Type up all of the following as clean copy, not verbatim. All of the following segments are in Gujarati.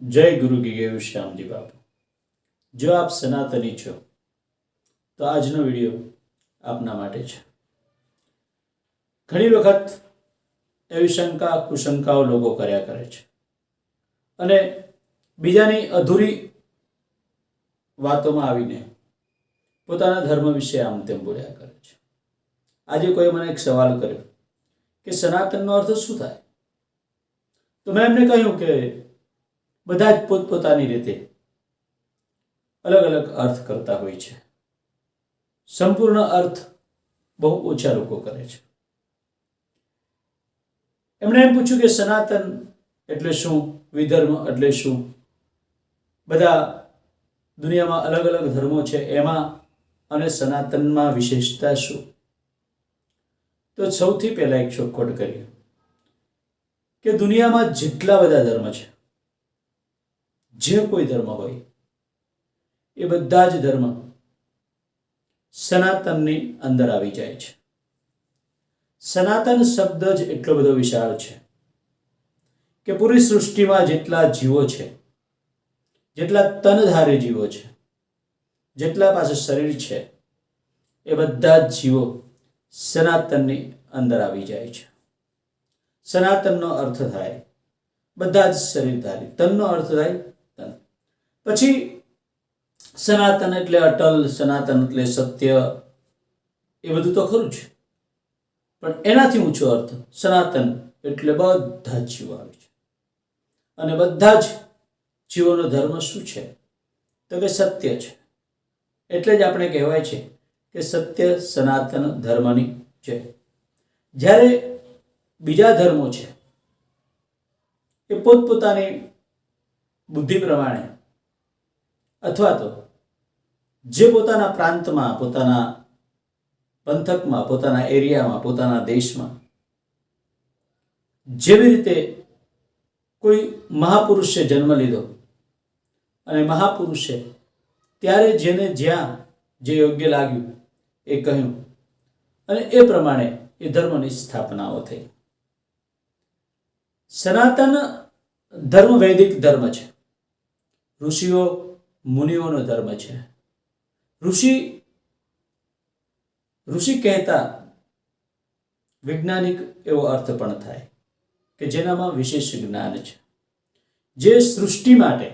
જય ગુરુ ગીગેવ શ્યામજી બાપુ। જો આપ સનાતની છો તો આજનો વિડીયો આપના માટે છે। ઘણી વખત એવી શંકા કુશંકાઓ લોકો કર્યા કરે છે અને બીજાની અધૂરી વાતોમાં આવીને પોતાના ધર્મ વિશે આમ તેમ બોલ્યા કરે છે। આજે કોઈ મને એક સવાલ કર્યો કે સનાતનનો અર્થ શું થાય, તો મેં એમને કહ્યું કે બધા જ પોતપોતાની રીતે અલગ અલગ અર્થ કરતા હોય છે। સંપૂર્ણ અર્થ બહુ ઓછા લોકો કરે છે। એમણે એમ પૂછ્યું કે સનાતન એટલે શું, વિધર્મ એટલે શું, બધા દુનિયામાં અલગ અલગ ધર્મો છે એમાં અને સનાતનમાં વિશેષતા શું। તો સૌથી પહેલા એક ચોખવટ કરીએ કે દુનિયામાં જેટલા બધા ધર્મ છે, જે કોઈ ધર્મ હોય એ બધા જ ધર્મ સનાતનની અંદર આવી જાય છે। સનાતન શબ્દ જ એટલો બધો વિશાળ છે કે પૂરી સૃષ્ટિમાં જેટલા જીવો છે, જેટલા તનધારી જીવો છે, જેટલા પાસે શરીર છે, એ બધા જ જીવો સનાતનની અંદર આવી જાય છે। સનાતનનો અર્થ થાય બધા જ શરીરધારી, તનનો અર્થ થાય તન। પછી સનાતન એટલે અટલ, સનાતન એટલે સત્ય, એ બધું તો ખરું છે, પણ એનાથી ઊંચો અર્થ સનાતન એટલે બધા જ જીવો આવે છે। અને બધા જ જીવોનો ધર્મ શું છે તો કે સત્ય છે। એટલે જ આપણે કહેવાય છે કે સત્ય સનાતન ધર્મની છે। જ્યારે બીજા ધર્મો છે એ પોતપોતાની બુદ્ધિ પ્રમાણે અથવા તો જે પોતાના પ્રાંતમાં, પોતાના પંથકમાં, પોતાના એરિયામાં, પોતાના દેશમાં જેવી રીતે કોઈ મહાપુરુષે જન્મ લીધો અને મહાપુરુષે ત્યારે જેને જ્યાં જે યોગ્ય લાગ્યું એ કહ્યું અને એ પ્રમાણે એ ધર્મની સ્થાપનાઓ થઈ। સનાતન ધર્મ વૈદિક ધર્મ છે, ઋષિઓ મુનિઓનો ધર્મ છે। ઋષિ કહેતા વૈજ્ઞાનિક એવો અર્થ પણ થાય કે જેનામાં વિશેષ જ્ઞાન છે, જે સૃષ્ટિ માટે,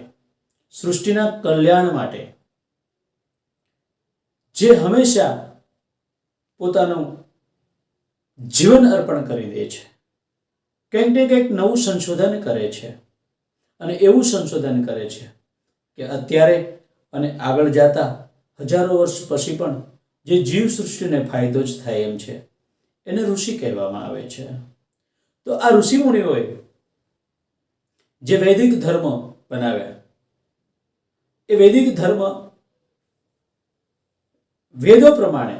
સૃષ્ટિના કલ્યાણ માટે, જે હંમેશા પોતાનું જીવન અર્પણ કરી દે છે, કંઈક ને કંઈક નવું સંશોધન કરે છે અને એવું સંશોધન કરે છે કે અત્યારે અને આગળ જતા હજારો વર્ષ પછી પણ જે જીવ સૃષ્ટિને ફાયદો જ થાય એમ છે, એને ઋષિ કહેવામાં આવે છે। તો આ ઋષિ મુનિઓએ જે વૈદિક ધર્મ બનાવ્યા, એ વૈદિક ધર્મ વેદો પ્રમાણે,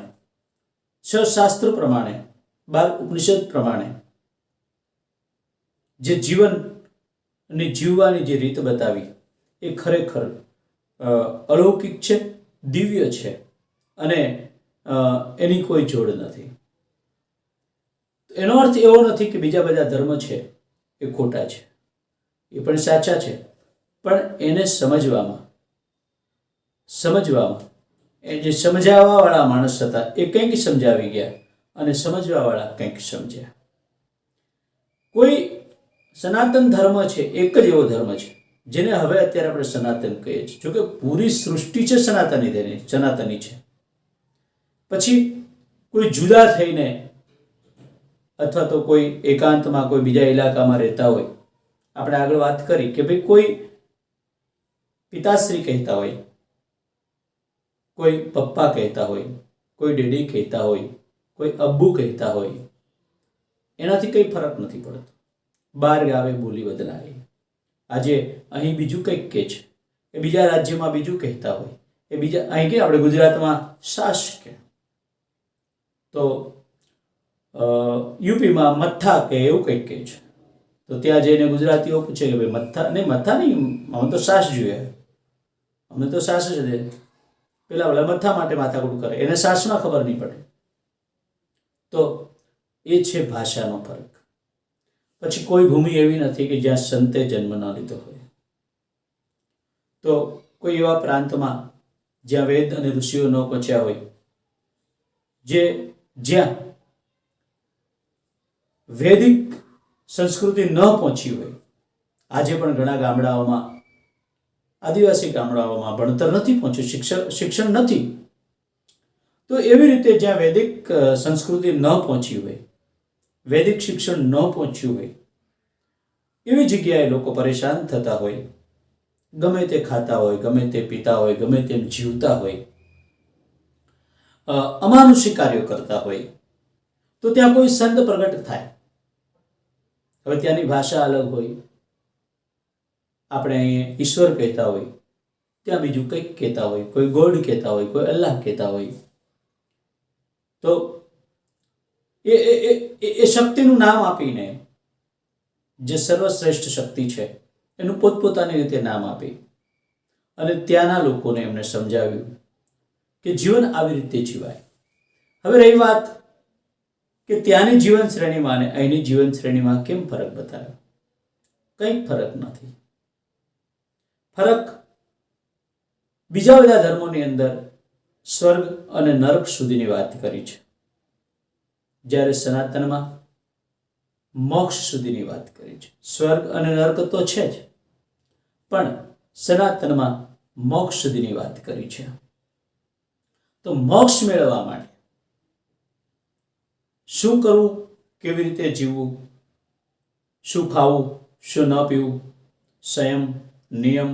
6 શાસ્ત્રો પ્રમાણે, 12 ઉપનિષદ પ્રમાણે જે જીવનની જીવવાની જે રીત બતાવી એ ખરેખર અલૌકિક છે, દિવ્ય છે અને એની કોઈ જોડ નથી। એનો અર્થ એવો નથી કે બીજા બધા ધર્મ છે એ ખોટા છે, એ પણ સાચા છે, પણ એને સમજવામાં એ જે સમજાવવાવાળા માણસ હતા એ કંઈક સમજાવી ગયા અને સમજવાવાળા કંઈક સમજ્યા। કોઈ સનાતન ધર્મ છે એક જ એવો ધર્મ છે જેને હવે અત્યારે આપણે સનાતન કહીએ છીએ, જોકે પૂરી સૃષ્ટિ છે સનાતની છે। પછી કોઈ જુદા થઈને અથવા તો કોઈ એકાંતમાં કોઈ બીજા ઇલાકામાં રહેતા હોય, આપણે આગળ વાત કરી કે ભાઈ કોઈ પિતાશ્રી કહેતા હોય, કોઈ પપ્પા કહેતા હોય, કોઈ ડેડી કહેતા હોય, કોઈ અબ્બુ કહેતા હોય, એનાથી કંઈ ફરક નથી પડતો। 12 ગાવે બોલી બદલાય। આજે અહીં બીજું કંઈક કહે છે, એ બીજા રાજ્યમાં બીજું કહેતા હોય, એ બીજા અહીં કે આપણે ગુજરાતમાં સાસ કે, તો યુપીમાં મથ્થા કે એવું કંઈક કહે છે, તો ત્યાં જઈને ગુજરાતીઓ પૂછે કે ભાઈ મથ્થા નહીં, અમે તો સાસ જોઈએ, અમે તો સાસ જ દે। પેલા મથ્થા માટે માથાકૂટ કરે, એને સાસમાં ખબર નહીં પડે। તો એ છે ભાષાનો ફરક। પછી કોઈ ભૂમિ એવી નથી કે જ્યાં સંતે જન્મ ન લીધો હોય, તો કોઈ એવા પ્રાંતમાં જ્યાં વેદ અને ઋષિઓ ન પહોંચ્યા હોય, જ્યાં વૈદિક સંસ્કૃતિ ન પહોંચી હોય, આજે પણ ઘણા ગામડાઓમાં, આદિવાસી ગામડાઓમાં ભણતર નથી પહોંચ્યું, શિક્ષણ નથી. તો એવી રીતે જ્યાં વૈદિક સંસ્કૃતિ ન પહોંચી હોય, વૈદિક શિક્ષણ ન પહોંચ્યું હોય, એવી જગ્યાએ લોકો પરેશાન થતા હોય, ગમે તે ખાતા હોય, ગમે તે પીતા હોય, ગમે તેમ જીવતા હોય, અમાનુષિક કાર્યો કરતા હોય, તો ત્યાં કોઈ સંત પ્રગટ થાય. હવે ત્યાંની ભાષા અલગ હોય. આપણે અહીંયા ઈશ્વર કહેતા હોય, ત્યાં બીજું કંઈક કહેતા હોય, કોઈ ગોડ કહેતા હોય, કોઈ અલ્લાહ કહેતા હોય. તો એ શક્તિનું નામ આપીને, જે સર્વશ્રેષ્ઠ શક્તિ છે એનું પોતપોતાની રીતે નામ આપી અને ત્યાંના લોકોને એમને સમજાવ્યું કે જીવન આવી રીતે જીવાય. હવે રહી વાત કે ત્યાંની જીવન શ્રેણીમાં અને અહીંની જીવન શ્રેણીમાં કેમ ફરક બતાવ્યો? કંઈક ફરક નથી. ફરક બીજા બધા ધર્મોની અંદર સ્વર્ગ અને નરક સુધીની વાત કરી છે, જ્યારે સનાતનમાં મોક્ષ સુધીની વાત કરી છે. સ્વર્ગ અને નરક તો છે જ, પણ સનાતનમાં મોક્ષ સુધીની વાત કરી છે. તો મોક્ષ મેળવવા માટે શું કરવું, કેવી રીતે જીવવું, શું ખાવું, શું ન પીવું, સંયમ, નિયમ,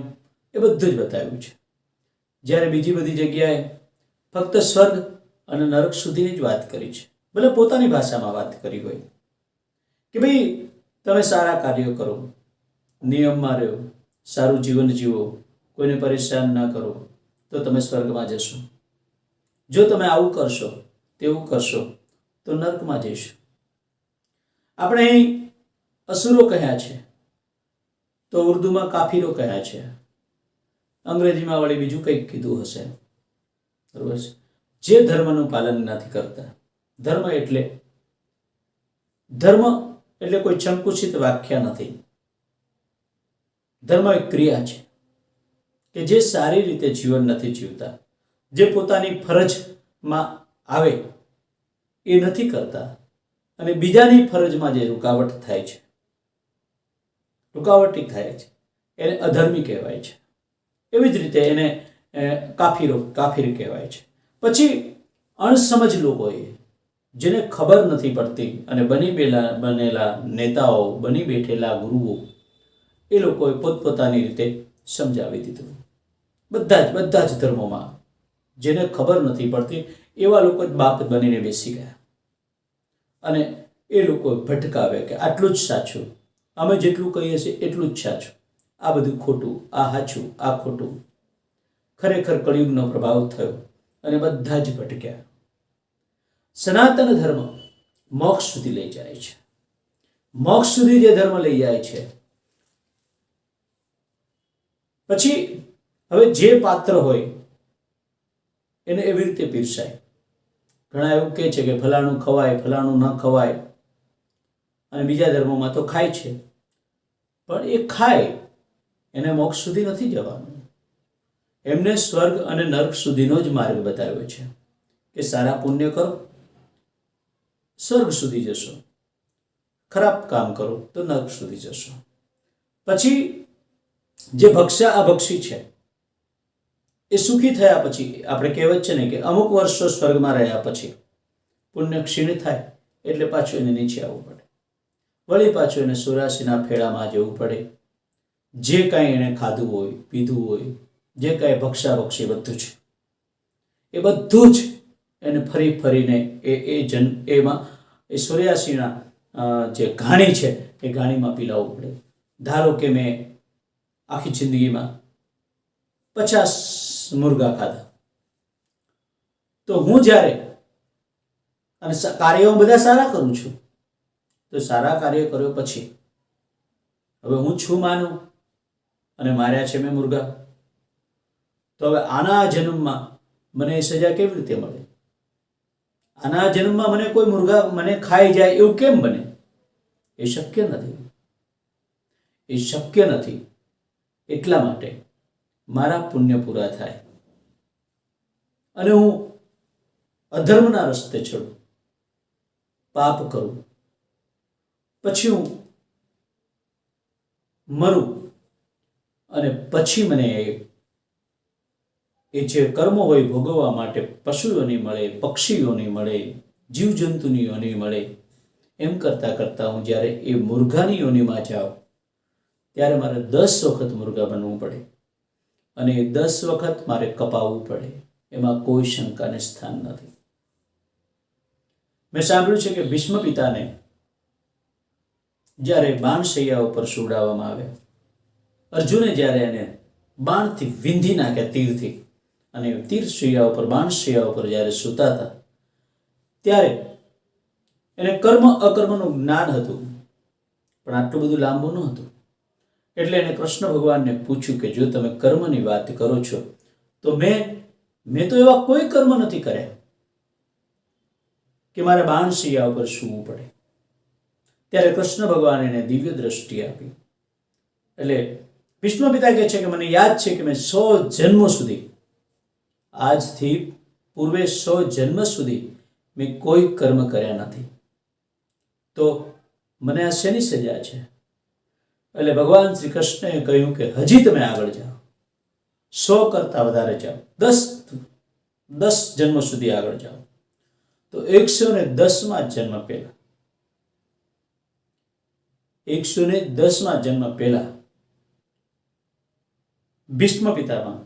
એ બધું જ બતાવ્યું છે. જ્યારે બીજી બધી જગ્યાએ ફક્ત સ્વર્ગ અને નરક સુધીની જ વાત કરી છે. ભલે પોતાની ભાષામાં વાત કરી હોય કે ભાઈ તમે સારા કાર્યો કરો, નિયમમાં રહો, સારું જીવન જીવો, કોઈને પરેશાન ન કરો, તો તમે સ્વર્ગમાં જશો. જો તમે આવું કરશો, તેવું કરશો, તો નર્કમાં જઈશું. આપણે અહીં અસુરો કહ્યા છે, તો ઉર્દુમાં કાફીરો કહ્યા છે, અંગ્રેજીમાં વળી બીજું કંઈક કીધું હશે. બરોબર છે. જે ધર્મનું પાલન નથી કરતા. ધર્મ એટલે કોઈ સંકુચિત વ્યાખ્યા નથી. ધર્મ એક ક્રિયા છે કે જે સારી રીતે જીવન નથી જીવતા, જે પોતાની ફરજમાં આવે એ નથી કરતા, અને બીજાની ફરજમાં જે રૂકાવટ થાય છે, રૂકાવટી થાય છે, એને અધર્મી કહેવાય છે. એવી જ રીતે એને કાફીર કહેવાય છે. પછી અણસમજ લોકોએ, જેને ખબર નથી પડતી, અને બનેલા નેતાઓ, બની બેઠેલા ગુરુઓ, એ લોકોએ પોતપોતાની રીતે સમજાવી દીધું. બધા જ ધર્મોમાં જેને ખબર નથી પડતી એવા લોકો જ બાપ બનીને બેસી ગયા, અને એ લોકો ભટકાવે કે આટલું જ સાચું, અમે જેટલું કહીએ છીએ એટલું જ સાચું, આ બધું ખોટું, આ સાચું, આ ખોટું. ખરેખર કળિયુગનો પ્રભાવ થયો અને બધા જ ભટક્યા. સનાતન ધર્મ મોક્ષ સુધી લઈ જાય છે. મોક્ષ સુધી જે ધર્મ લઈ જાય છે, પછી હવે જે પાત્ર હોય એને એવી રીતે પીરસાય. ઘણા એવું કહે છે કે ફલાણું ખવાય, ફલાણું ન ખવાય, અને બીજા ધર્મોમાં તો ખાય છે. પણ એ ખાય, એને મોક્ષ સુધી નથી જવાનું. એમને સ્વર્ગ અને નર્ક સુધીનો જ માર્ગ બતાવ્યો છે કે સારા પુણ્ય કરો, સ્વર્ગ સુધી જશો, ખરાબ કામ કરો તો નર્ક સુધી જશો. પછી જે ભક્ષા અભક્ષી છે એ સુખી થયા પછી, આપણે કહેવત છે ને કે અમુક વર્ષો સ્વર્ગમાં રહ્યા પછી પુણ્ય ક્ષીણ થાય એટલે પાછું એને નીચે આવવું પડે, વળી પાછું એને 84ના ફેરામાં જવું પડે. જે કાંઈ એને ખાધું હોય, પીધું હોય, જે કાંઈ ભક્ષા ભક્ષી બધું છે, એ બધું જ એને ફરીને એમાં 84ના જે ઘાણી છે એ ઘાણીમાં પીલાવવું પડે. ધારો કે મેં આખી જિંદગીમાં 50 મુર્ગા ખાધા, તો હું જ્યારે અને કાર્યો બધા સારા કરું છું, તો સારા કાર્ય કર્યો પછી હવે હું છું માનું અને માર્યા છે મેં મુર્ગા, તો હવે આના જન્મમાં મને એ સજા કેવી રીતે મળે? આના જન્મમાં મને કોઈ મુર્ગા મને ખાઈ જાય એવું કેમ બને? એ શક્ય નથી. એટલા માટે મારા પુણ્ય પૂરા થાય અને હું અધર્મના રસ્તે ચડું, પાપ કરું, પછી હું મરું અને પછી મને એ જે કર્મો હોય ભોગવવા માટે પશુઓની મળે, પક્ષીઓની મળે, જીવજંતુની યોની મળે, એમ કરતાં કરતાં હું જ્યારે એ મુર્ગાની યોનિમાં જાઉં ત્યારે મારે 10 વખત મુર્ગા બનવું પડે અને એ 10 વખત મારે કપાવવું પડે. એમાં કોઈ શંકાને સ્થાન નથી. મેં સાંભળ્યું છે કે ભીષ્મ પિતાને જ્યારે બાણશૈયા ઉપર સુવડાવવામાં આવ્યા, અર્જુને જ્યારે એને બાણથી વિંધી નાખ્યા, તીરથી, અને તીરશૈયા ઉપર, બાણશૈયા ઉપર જ્યારે સૂતા હતા ત્યારે એને કર્મ અકર્મનું જ્ઞાન હતું, પણ આટલું બધું લાંબુ ન હતું. એટલે એને કૃષ્ણ ભગવાનને પૂછ્યું કે જો તમે કર્મની વાત કરો છો તો મેં તો એવા કોઈ કર્મ નથી કર્યા કે મારે બાણશૈયા ઉપર સૂવું પડે. ત્યારે કૃષ્ણ ભગવાન એને દિવ્ય દ્રષ્ટિ આપી. એટલે ભીષ્મ પિતા કહે છે કે મને યાદ છે કે મેં 100 જન્મો સુધી, આજથી પૂર્વે 100 જન્મ સુધી મેં કોઈ કર્મ કર્યા નથી, તો મને આ શેની સજા છે? એટલે ભગવાન શ્રી કૃષ્ણએ કહ્યું કે હજી તમે આગળ જાઓ, 100 કરતાં વધારે જાઓ, 10 જન્મ સુધી આગળ જાઓ. તો 110માં જન્મ પહેલા, 110માં જન્મ પહેલા ભીષ્મ પિતામાં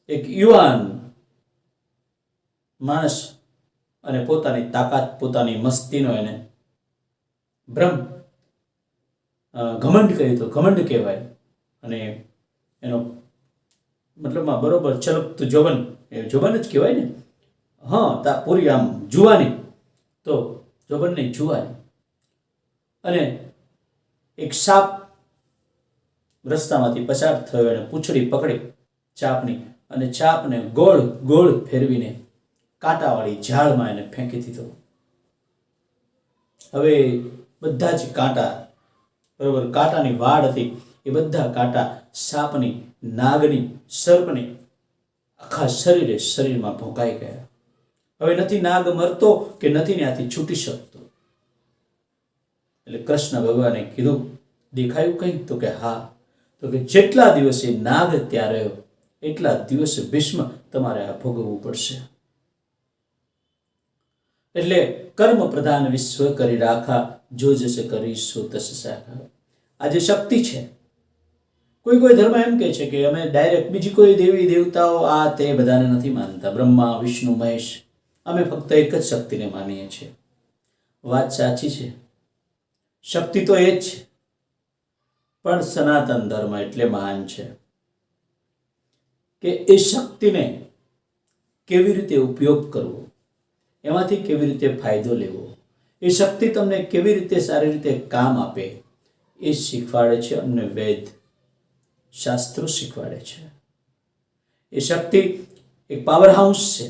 એક યુવાન માણસ અને પોતાની તાકાત, પોતાની મસ્તીનો એને ભ્રમ, ઘમંડ કહ્યું તો ઘમંડ કહેવાય, અને એનો મતલબમાં બરોબર ચલકતું જોબન, એ જોબન જ કહેવાય ને. હા, પૂરી આમ જુવાની, તો જોબન નહીં, જુવાની. અને એક સાપ રસ્તામાંથી પસાર થયો, એને પૂંછડી પકડી ચાપની, અને ચાપને ગોળ ગોળ ફેરવીને કાંટાવાળી ઝાડમાં એને ફેંકી દીધો. હવે બધા જ કાંટા, બરોબર કાંટાની વાડ હતી, એ બધા કાંટા સાપની, નાગની, સર્પની આખા શરીરમાં ભોંકાઈ ગયા. હવે નથી નાગ મરતો કે નથી ત્યાંથી છૂટી શકતો. એટલે કૃષ્ણ ભગવાને કીધું, દેખાયું કંઈ? તો કે હા. તો કે જેટલા દિવસે નાગ ત્યાં રહ્યો એટલા દિવસે ભીષ્મ તમારે આ ભોગવવું પડશે. એટલે કર્મ પ્રધાન વિશ્વ કરી રાખા, જો જશે કરીશો તસ શાખા. આ જે શક્તિ છે, કોઈ ધર્મ એમ કહે છે કે અમે ડાયરેક્ટ બીજી કોઈ દેવી દેવતાઓ આ તે બધાને નથી માનતા, બ્રહ્મા વિષ્ણુ મહેશ, અમે ફક્ત એક જ શક્તિને માનીએ છીએ. વાત સાચી છે, શક્તિ તો એ જ છે, પણ સનાતન ધર્મ એટલે મહાન છે કે એ શક્તિને કેવી રીતે ઉપયોગ કરવો, એમાંથી કેવી રીતે ફાયદો લેવો, એ શક્તિ તમને કેવી રીતે સારી રીતે કામ આપે, એ શીખવાડે છે. અને વેદ શાસ્ત્રો શીખવાડે છે. એ શક્તિ એક પાવર હાઉસ છે.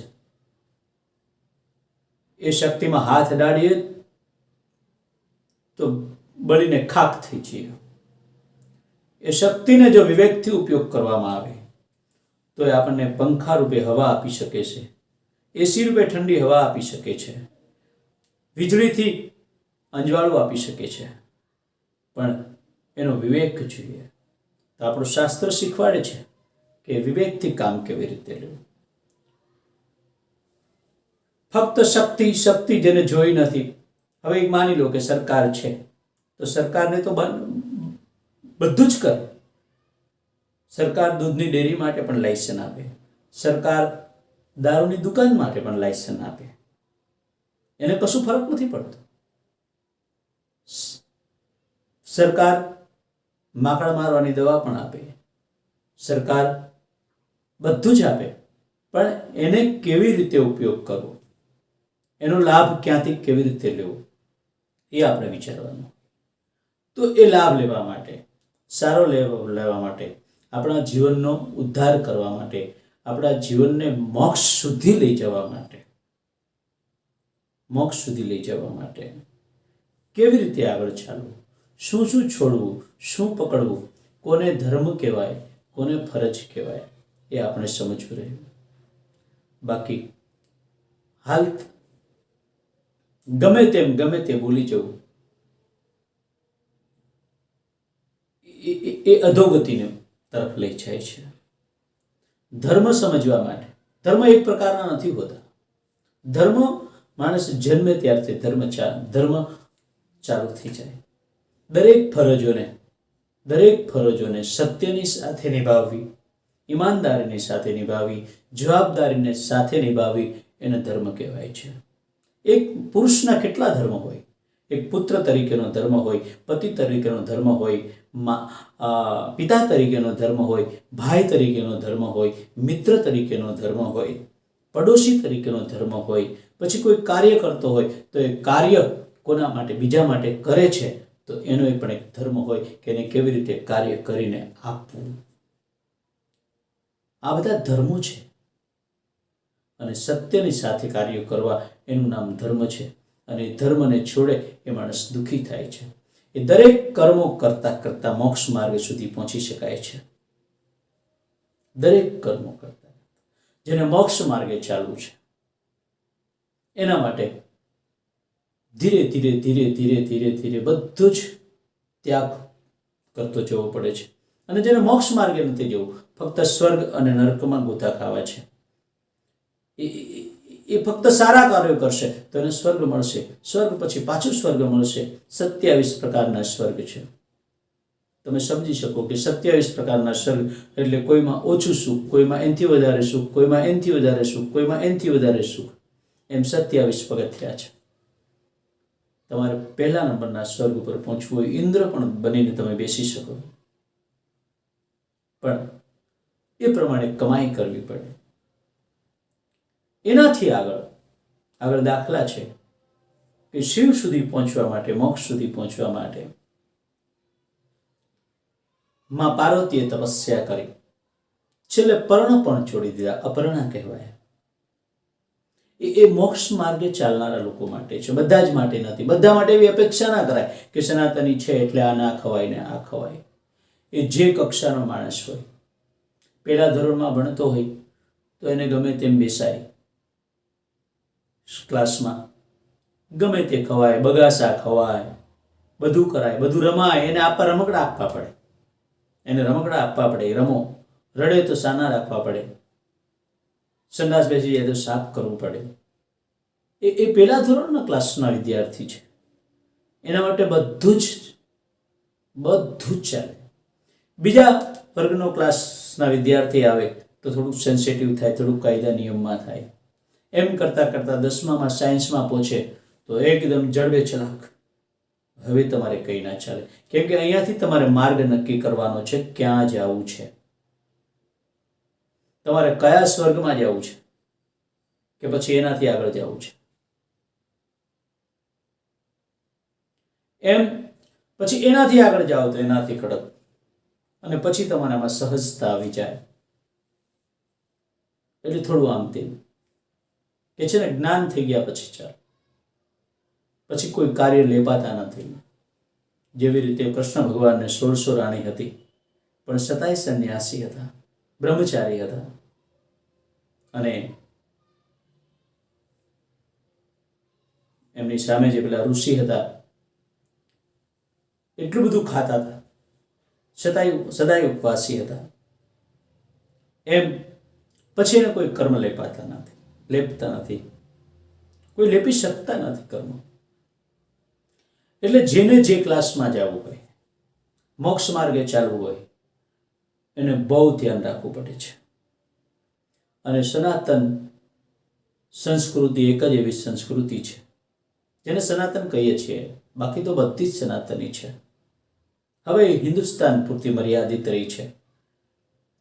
એ શક્તિમાં હાથ અડાડીએ તો બળીને ખાખ થઈ જઈએ. એ શક્તિને જો વિવેકથી ઉપયોગ કરવામાં આવે તો એ આપણને પંખા રૂપે હવા આપી શકે છે, એસી રૂપે ઠંડી હવા આપી શકે છે, વીજળીથી અંજવાળું આપી શકે છે, પણ એનો વિવેક જોઈએ. તો આપણું શાસ્ત્ર શીખવાડે છે કે વિવેકથી કામ કેવી રીતે લેવું. ફક્ત શક્તિ જેને જોઈ નથી. હવે એક માની લો કે સરકાર છે, તો સરકારને તો બધું જ કરે. સરકાર દૂધની ડેરી માટે પણ લાયસન્સ આપે, સરકાર દારૂની દુકાન માટે પણ લાયસન્સ આપે, એને કશું ફરક નથી પડતો. સરકાર માકડ મારવાની દવા પણ આપે, સરકાર બધું જ આપે, પણ એને કેવી રીતે ઉપયોગ કરવો, એનો લાભ ક્યાંથી કેવી રીતે લેવો, એ આપણે વિચારવાનું. તો એ લાભ લેવા માટે, સારો લેવા માટે, આપણા જીવનનો ઉદ્ધાર કરવા માટે, આપણા જીવનને મોક્ષ સુધી લઈ જવા માટે કેવી રીતે આગળ ચાલવું, શું છોડવું, શું પકડવું, કોને ધર્મ કહેવાય, કોને ફરજ કહેવાય, એ આપણે સમજવું રહ્યું. બાકી હાલ ગમે તે બોલી જવું એ અધોગતિને તરફ લઈ જાય છે. ધર્મ સમજવા માટે, ધર્મ એક પ્રકારના નથી હોતા. ધર્મ માણસ જન્મે ત્યારથી ધર્મ ચાલુ થઈ જાય. દરેક ફરજોને સત્યની સાથે નિભાવવી, ઈમાનદારીની સાથે નિભાવવી, જવાબદારીને સાથે નિભાવવી એને ધર્મ કહેવાય છે. એક પુરુષના કેટલા ધર્મ હોય? એક પુત્ર તરીકેનો ધર્મ હોય, પતિ તરીકેનો ધર્મ હોય, પિતા તરીકેનો ધર્મ હોય, ભાઈ તરીકેનો ધર્મ હોય, મિત્ર તરીકેનો ધર્મ હોય, પડોશી તરીકેનો ધર્મ હોય. પછી કોઈ કાર્ય કરતો હોય તો એ કાર્ય કોના માટે? બીજા માટે કરે છે તો એનો પણ એક ધર્મ હોય કે એને કેવી રીતે કાર્ય કરીને આપવું. આ બધા ધર્મો છે અને સત્યની સાથે કાર્ય કરવા એનું નામ ધર્મ છે. અને ધર્મને છોડે એ માણસ દુઃખી થાય છે. એ દરેક કર્મો કરતા કરતા મોક્ષ માર્ગ સુધી પહોંચી શકાય છે. દરેક કર્મો કરતા જેને મોક્ષ માર્ગે ચાલવું છે એના માટે ધીરે ધીરે બધું જ ત્યાગ કરતો જવો પડે છે. અને જેને મોક્ષ માર્ગે નથી જવું, ફક્ત સ્વર્ગ અને નરકમાં ગોતા ખાવા છે, એ ફક્ત સારા કાર્યો કરશે તો એને સ્વર્ગ મળશે. સ્વર્ગ પછી પાછું સ્વર્ગ મળશે. 27 પ્રકારના સ્વર્ગ છે. તમે સમજી શકો કે 27 પ્રકારના સ્વર્ગ એટલે કોઈમાં ઓછું સુખ, કોઈમાં એનથી વધારે સુખ, કોઈમાં એનથી વધારે સુખ, કોઈમાં એનથી વધારે સુખ, એમ 27 પગથિયા છે. તમારે પહેલા નંબરના સ્વર્ગ ઉપર પહોંચવું હોય, ઇન્દ્ર પણ બનીને તમે બેસી શકો, પણ એ પ્રમાણે કમાઈ કરવી પડે. એનાથી આગળ દાખલા છે કે શિવ સુધી પહોંચવા માટે, મોક્ષ સુધી પહોંચવા માટે માં પાર્વતીએ તપસ્યા કરી, છેલ્લે પર્ણ પણ છોડી દીધા, અપર્ણા કહેવાય. એ મોક્ષ માર્ગે ચાલનારા લોકો માટે છે, બધા જ માટે નથી. બધા માટે એવી અપેક્ષા ના કરાય કે સનાતની છે એટલે આ ના ખવાય ને આ ખવાય. એ જે કક્ષાનો માણસ હોય, પહેલા ધોરણમાં ભણતો હોય તો એને ગમે તેમ બેસાય ક્લાસમાં, ગમે તે ખવાય, બગાસા ખવાય, બધું કરાય, બધું રમાય. એને રમકડા આપવા પડે, રમો. રડે તો સાના રાખવા પડે, સંડાસ બેસી જાય તો સાફ કરવું પડે. એ પહેલા ધોરણના ક્લાસના વિદ્યાર્થી છે. એના માટે બધું જ ચાલે. બીજા વર્ગનો ક્લાસના વિદ્યાર્થી આવે તો થોડુંક સેન્સિટિવ થાય, થોડુંક કાયદા નિયમમાં થાય. એમ કરતાં 10મામાં સાયન્સમાં પહોંચે તો એકદમ જડબે ચલાક. હવે તમારે કંઈ ના ચાલે, કેમ કે અહીંયાથી તમારે માર્ગ નક્કી કરવાનો છે, ક્યાં જવું છે, તમારે કયા સ્વર્ગમાં જવું છે કે પછી એનાથી આગળ જવું છે. એમ પછી એનાથી આગળ જાઓ તો એનાથી કડક, અને પછી તમારામાં સહજતા આવી જાય. એટલે થોડું આમ તેમ કે છે ને, જ્ઞાન થઈ ગયા પછી ચાલ, પછી કોઈ કાર્ય લેપાતા નથી. જેવી રીતે કૃષ્ણ ભગવાનને 1600 રાણી હતી, પણ છતાંય સંન્યાસી હતા, બ્રહ્મચારી હતા. અને એમની સામે જે પેલા ઋષિ હતા, એટલું બધું ખાતા હતા, સદાય ઉપવાસી હતા. એમ પછી એને કોઈ કર્મ લેપતા નથી, કોઈ લેપી શકતા નથી કર્મ. એટલે જેને જે ક્લાસમાં જવું હોય, મોક્ષ માર્ગે ચાલવું હોય, એને બહુ ધ્યાન રાખવું પડે છે. અને સનાતન સંસ્કૃતિ એક જ એવી સંસ્કૃતિ છે જેને સનાતન કહીએ છીએ, બાકી તો બધી જ સનાતની છે. હવે હિન્દુસ્તાન પૂરતી મર્યાદિત રહી છે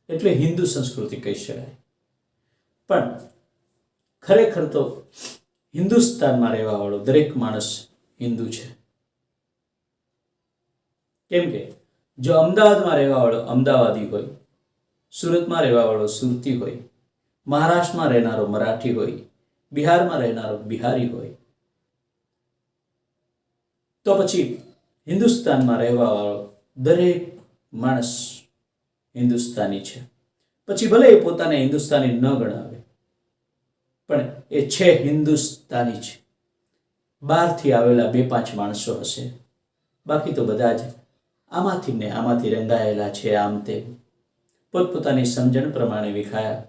એટલે હિન્દુ સંસ્કૃતિ કહી શકાય. પણ ખરેખર તો હિન્દુસ્તાનમાં રહેવા વાળો દરેક માણસ હિન્દુ છે. કેમ કે જો અમદાવાદમાં રહેવા વાળો અમદાવાદી હોય, સુરતમાં રહેવા વાળો સુરતી હોય, મહારાષ્ટ્રમાં રહેનારો મરાઠી હોય, બિહારમાં રહેનારો બિહારી હોય, તો પછી હિન્દુસ્તાનમાં રહેવા વાળો દરેક માણસ હિન્દુસ્તાની છે. પછી ભલે એ પોતાને હિન્દુસ્તાની ન ગણાવે, પણ એ છે હિન્દુસ્તાની છે. બહારથી આવેલા 2-5 માણસો હશે, બાકી તો બધા જ આમાંથી ને આમાંથી રંગાયેલા છે. આમ તે પોતપોતાની સમજણ પ્રમાણે વિખાયા,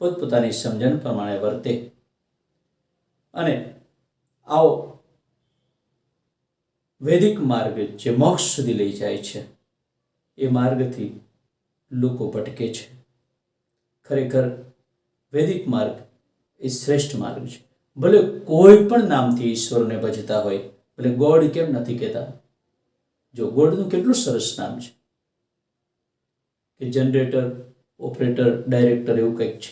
પોતપોતાની સમજણ પ્રમાણે વર્તે. અને આવો વૈદિક માર્ગ જે મોક્ષ સુધી લઈ જાય છે, એ માર્ગથી લોકો ભટકે છે. ખરેખર વૈદિક માર્ગ એ શ્રેષ્ઠ માર્ગ છે. ભલે કોઈ પણ નામથી ઈશ્વરને ભજતા હોય, ભલે ગોડ કેમ નથી કહેતા? જો ગોડનું કેટલું સરસ નામ છે કે જનરેટર, ઓપરેટર, ડાયરેક્ટર એવું કંઈક છે.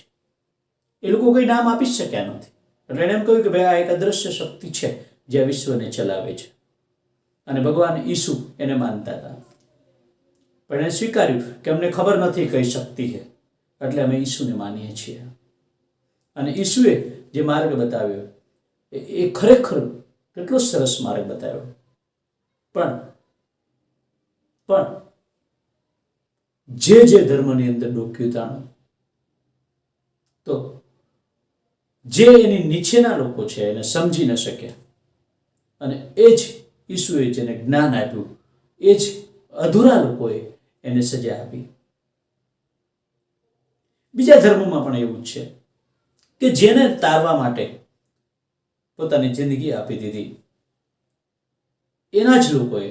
એ લોકો કોઈ નામ આપી શક્યા નથી. એટલે એને એમ કહ્યું કે ભાઈ આ એક અદ્રશ્ય શક્તિ છે જે આ વિશ્વને ચલાવે છે. અને ભગવાન ઈસુ એને માનતા હતા, પણ એને સ્વીકાર્યું કે અમને ખબર નથી કઈ શક્તિ છે, એટલે અમે ઈસુને માનીએ છીએ. અને ઈસુએ જે માર્ગ બતાવ્યો એ ખરેખર કેટલો સરસ માર્ગ બતાવ્યો. પણ જે ધર્મની અંદર ડોક્યું તાણું, તો જે એની નીચેના લોકો છે એને સમજી ન શક્યા, અને એ જ ઈસુએ જેને જ્ઞાન આપ્યું, એ જ અધૂરા લોકોએ એને સજા આપી. બીજા ધર્મોમાં પણ એવું જ છે કે જેને તારવા માટે પોતાની જિંદગી આપી દીધી, એના જ લોકોએ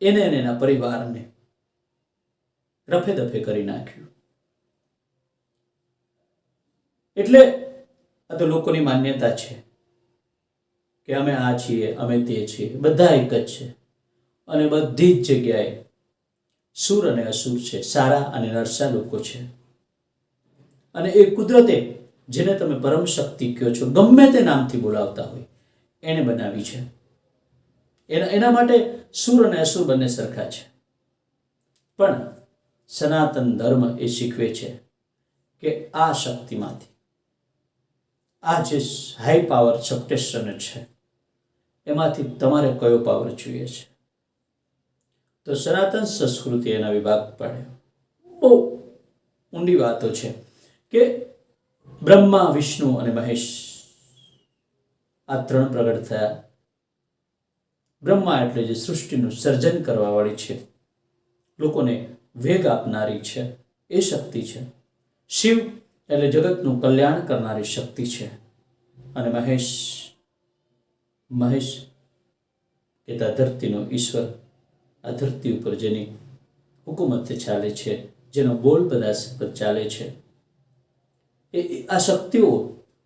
એને અને એના પરિવારને રફે દફે કરી નાખ્યું. એટલે આ તો લોકોની માન્યતા છે કે અમે આ છીએ, અમે તે છીએ, બધા એક જ છે. અને બધી જ જગ્યાએ સુર અને અસુર છે, સારા અને નરસા લોકો છે. અને એ કુદરતે જેને તમે પરમ શક્તિ કહો છો, ગમે તે નામથી બોલાવતા હોય, એને બનાવી છે. એના માટે સુર અને અસુર બંને સરખા છે. પણ સનાતન ધર્મ એ શીખવે છે કે આ શક્તિમાંથી, આ જે હાઈ પાવર સબટેશન છે, એમાંથી તમારે કયો પાવર જોઈએ છે. તો સનાતન સંસ્કૃતિ એના વિભાગ પાડે. બહુ ઊંડી વાતો છે કે બ્રહ્મા, વિષ્ણુ અને મહેશ આ 3 પ્રગટ થયા. બ્રહ્મા એટલે જે સૃષ્ટિનું સર્જન કરવાવાળી છે, લોકોને વેગ આપનારી છે, એ શક્તિ છે. શિવ એટલે જગતનું કલ્યાણ કરનારી શક્તિ છે. અને મહેશ કહેતા ધરતીનો ઈશ્વર, આ ધરતી ઉપર જેની હુકુમત ચાલે છે, જેનો બોલ બધા પર ચાલે છે, આ શક્તિઓ,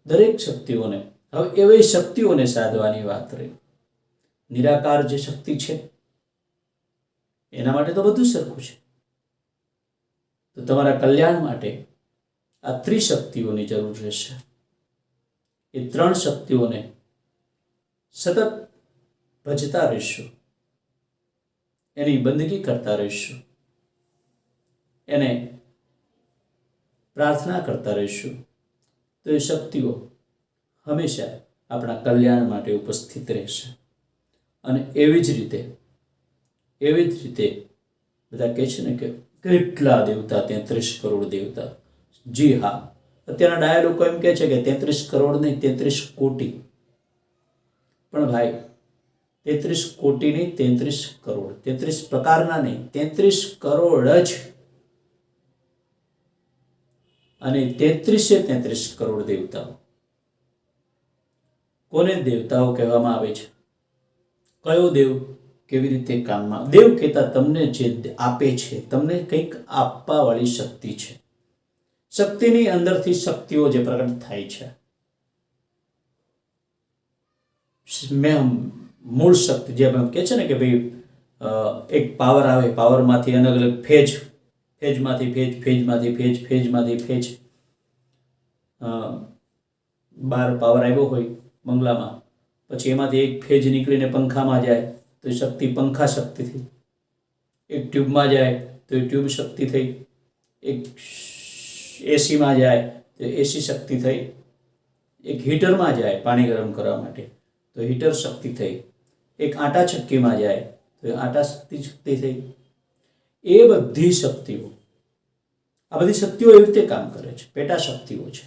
દરેક શક્તિઓને, હવે એવી શક્તિઓને સાધવાની વાત રહી. નિરાકાર જે શક્તિ છે એના માટે તો બધું સરખું છે. તો તમારા કલ્યાણ માટે આ ત્રિશક્તિઓની જરૂર રહેશે. એ 3 શક્તિઓને સતત ભજતા રહીશું, એની બંદગી કરતા રહીશું, એને પ્રાર્થના કરતા રહીશું, તો એ શક્તિઓ હંમેશા આપણા કલ્યાણ માટે ઉપસ્થિત રહેશે. અને એવી જ રીતે બધા કહે છે ને કે કેટલા દેવતા, 33 કરોડ દેવતા. જી હા, અત્યારના ડાયા લોકો એમ કહે છે કે 33 કરોડ નહીં, 33 કોટી. પણ ભાઈ 33 કોટી નહીં, 33 કરોડ, 33 પ્રકારના નહીં, 33 કરોડ જ. અને 33 કરોડ દેવતાઓ. કોને દેવતાઓ કહેવામાં આવે છે? કયો દેવ કેવી રીતે કામમાં? દેવ કહેતા તમને જે આપે છે, તમને કંઈક આપવા વાળી શક્તિ છે. શક્તિની અંદરથી શક્તિઓ જે પ્રગટ થાય છે, મૂળ શક્તિ જે કહે છે ને કે ભાઈ એક પાવર આવે, પાવરમાંથી અલગ અલગ ફેજમાંથી ફેજ 12 પાવર આવ્યો હોય બંગલામાં, પછી એમાંથી એક ફેજ નીકળીને પંખામાં જાય તો એ શક્તિ પંખા શક્તિ થઈ. એક ટ્યુબમાં જાય તો એ ટ્યુબ શક્તિ થઈ. એક એસીમાં જાય તો એસી શક્તિ થઈ. એક હીટરમાં જાય પાણી ગરમ કરવા માટે તો હીટર શક્તિ થઈ. એક આટા ચક્કીમાં જાય તો એ આટા શક્તિ થઈ. એ બધી શક્તિઓ આ બધી શક્તિઓ એવી રીતે કામ કરે છે, પેટા શક્તિઓ છે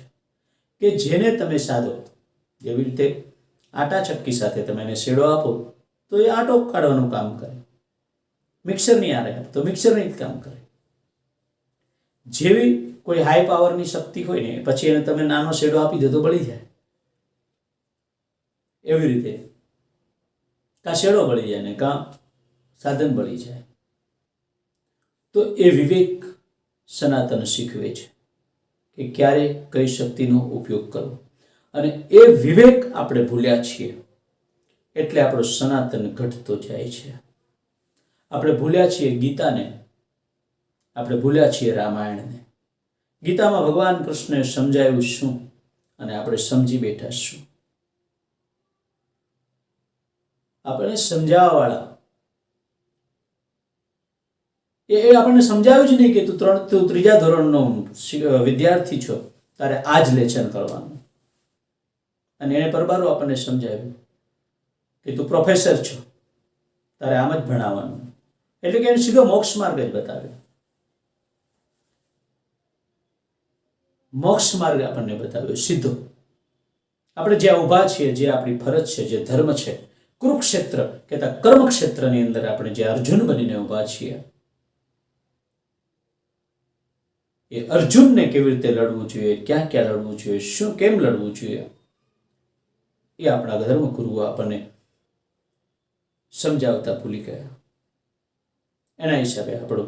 કે જેને તમે સાધો, જેવી રીતે આટા ચક્કી સાથે તમે એને શેડો આપો તો એ આટો કાઢવાનું કામ કરે, મિક્સરની આરે તો મિક્સરની જ કામ કરે. જેવી કોઈ હાઈ પાવરની શક્તિ હોય ને પછી એને તમે નાનો શેડો આપી દો તો બળી જાય. એવી રીતે કાં શેડો બળી જાય ને કાં સાધન બળી જાય. તો એ વિવેક સનાતન શીખવે છે કે ક્યારે કઈ શક્તિનો ઉપયોગ કરવો. અને એ વિવેક આપણે ભૂલ્યા છીએ એટલે આપણો સનાતન ઘટતો જાય છે. આપણે ભૂલ્યા છીએ ગીતાને, આપણે ભૂલ્યા છીએ રામાયણને. ગીતામાં ભગવાન કૃષ્ણએ સમજાવ્યું શું અને આપણે સમજી બેઠા શું. આપણે સમજાવવાવાળા એ આપણને સમજાવ્યું જ નહીં કે તું ત્રીજા ધોરણનો વિદ્યાર્થી છો, તારે આ જ લેશન કરવાનું. અને એને પરબારું આપણને સમજાવ્યું કે તું પ્રોફેસર છો, તારે આમ જ ભણાવવાનું. એટલે કે એને સીધો મોક્ષ માર્ગ જ બતાવ્યો. મોક્ષ માર્ગ આપણને બતાવ્યો સીધો. આપણે જ્યાં ઊભા છીએ, જે આપણી ફરજ છે, જે ધર્મ છે, કુરુક્ષેત્ર કહેતા કર્મક્ષેત્રની અંદર આપણે જે અર્જુન બનીને ઊભા છીએ, એ અર્જુનને કેવી રીતે લડવું જોઈએ, ક્યાં ક્યાં લડવું જોઈએ, શું કેમ લડવું જોઈએ, એ આપણા ધર્મગુરુઓ આપણને સમજાવતા ભૂલી ગયા. એના હિસાબે આપણો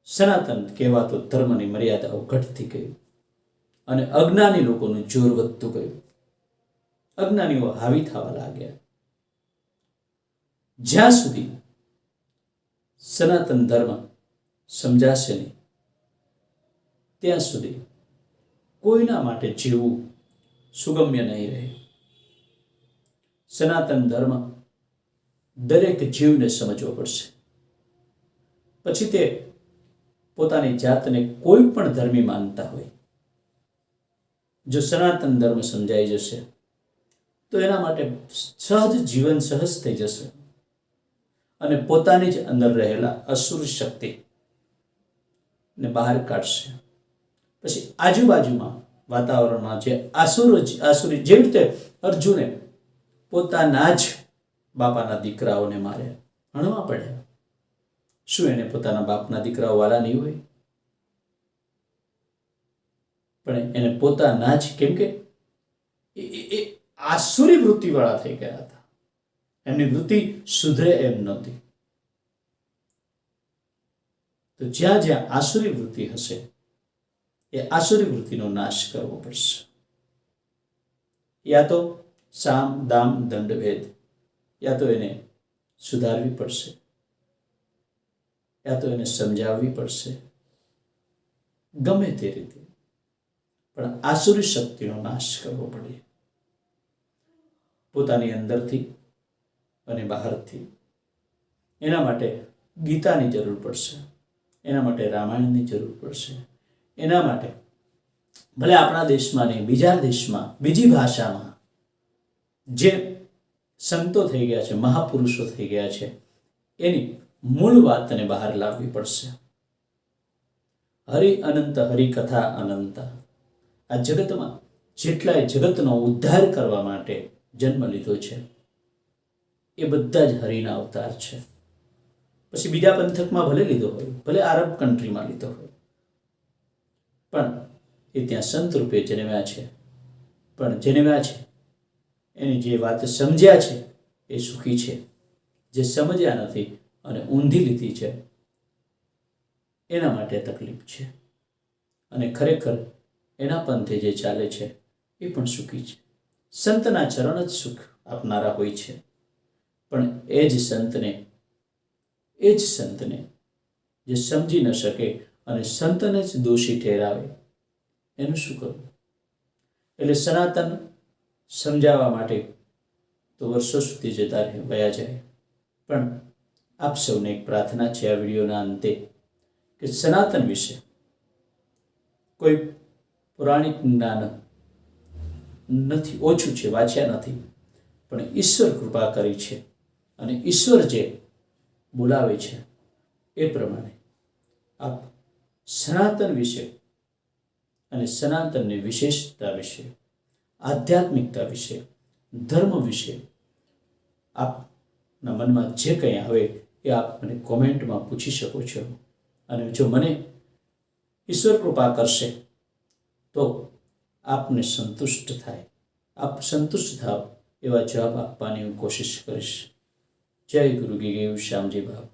સનાતન કહેવાતો ધર્મની મર્યાદાઓ ઘટતી ગઈ અને અજ્ઞાની લોકોનું જોર વધતું ગયું. અજ્ઞાનીઓ હાવી થવા લાગ્યા. જ્યાં સુધી સનાતન ધર્મ સમજાશે નહીં ત્યાં સુધી કોઈના માટે જીવવું સુગમ્ય નહીં રહે. સનાતન ધર્મ દરેક જીવને સમજવો પડશે. પછી તે પોતાની જાતને કોઈ પણ ધર્મી માનતા હોય, જો સનાતન ધર્મ સમજાઈ જશે તો એના માટે સહજ જીવન સહજ થઈ જશે અને પોતાની જ અંદર રહેલા અસુર શક્તિ ને બહાર કાઢશે. પછી આજુબાજુમાં વાતાવરણમાં જે આસુરી જેવી રીતે અર્જુને પોતાના જ બાપાના દીકરાઓને માર્યા, હણવા પડ્યા. શું એને પોતાના બાપના દીકરાઓ વાલા નહીં હોય? પણ એને પોતાના જ, કેમ કે એ આસુરી વૃત્તિવાળા થઈ ગયા હતા. એમની વૃત્તિ સુધરે એમ નહોતી. તો જ્યાં જ્યાં આસુરી વૃત્તિ હશે એ આસુરી વૃત્તિનો નાશ કરવો પડશે. યા તો સામ દામ દંડ ભેદ, યા તો એને સુધારવી પડશે, યા તો એને સમજાવવી પડશે. ગમે તે રીતે પણ આસુરી શક્તિનો નાશ કરવો પડે, પોતાની અંદરથી અને બહારથી. એના માટે ગીતાની જરૂર પડશે, એના માટે રામાયણની જરૂર પડશે. એના માટે ભલે આપણા દેશમાં નહીં, બીજા દેશમાં, બીજી ભાષામાં જે સંતો થઈ ગયા છે, મહાપુરુષો થઈ ગયા છે, એની મૂળ વાતને બહાર લાવવી પડશે. હરિ અનંત, હરિકથા અનંત. આ જગતમાં જેટલાય જગતનો ઉદ્ધાર કરવા માટે જન્મ લીધો છે એ બધા જ હરિના અવતાર છે. પછી બીજા પંથકમાં ભલે લીધો હોય, ભલે આરબ કન્ટ્રીમાં લીધો હોય, પણ એ ત્યાં સંત રૂપે જન્મ્યા છે. પણ જન્મ્યા છે એની જે વાત સમજ્યા છે એ સુખી છે. જે સમજ્યા નથી અને ઊંધી લીધી છે એના માટે તકલીફ છે. અને ખરેખર એના પંથે જે ચાલે છે એ પણ સુખી છે. સંતના ચરણ જ સુખ આપનારા હોય છે. પણ એ જ સંતને જે સમજી ન શકે અને સંતને જ દોષી ઠેરાવે, એનું શું કરવું? એટલે સનાતન સમજાવવા માટે તો વર્ષો સુધી જતા વયા જાય. પણ આપ સૌને એક પ્રાર્થના છે આ વિડીયોના અંતે કે સનાતન વિશે કોઈ પૌરાણિક જ્ઞાન નથી, ઓછું છે, વાંચ્યા નથી, પણ ઈશ્વર કૃપા કરી છે અને ઈશ્વર જે બોલાવે છે એ પ્રમાણે આપ સનાતન વિશે અને સનાતનની વિશેષતા વિશે, આધ્યાત્મિકતા વિશે, ધર્મ વિશે આપના મનમાં જે કંઈ આવે એ આપ મને કોમેન્ટમાં પૂછી શકો છો. અને જો મને ઈશ્વર કૃપા કરશે તો આપને સંતુષ્ટ થાય, આપ સંતુષ્ટ થાવ એવા જવાબ આપવાની હું કોશિશ કરીશ. જય ગુરુ ગીગેવ શ્યામજી બાપ.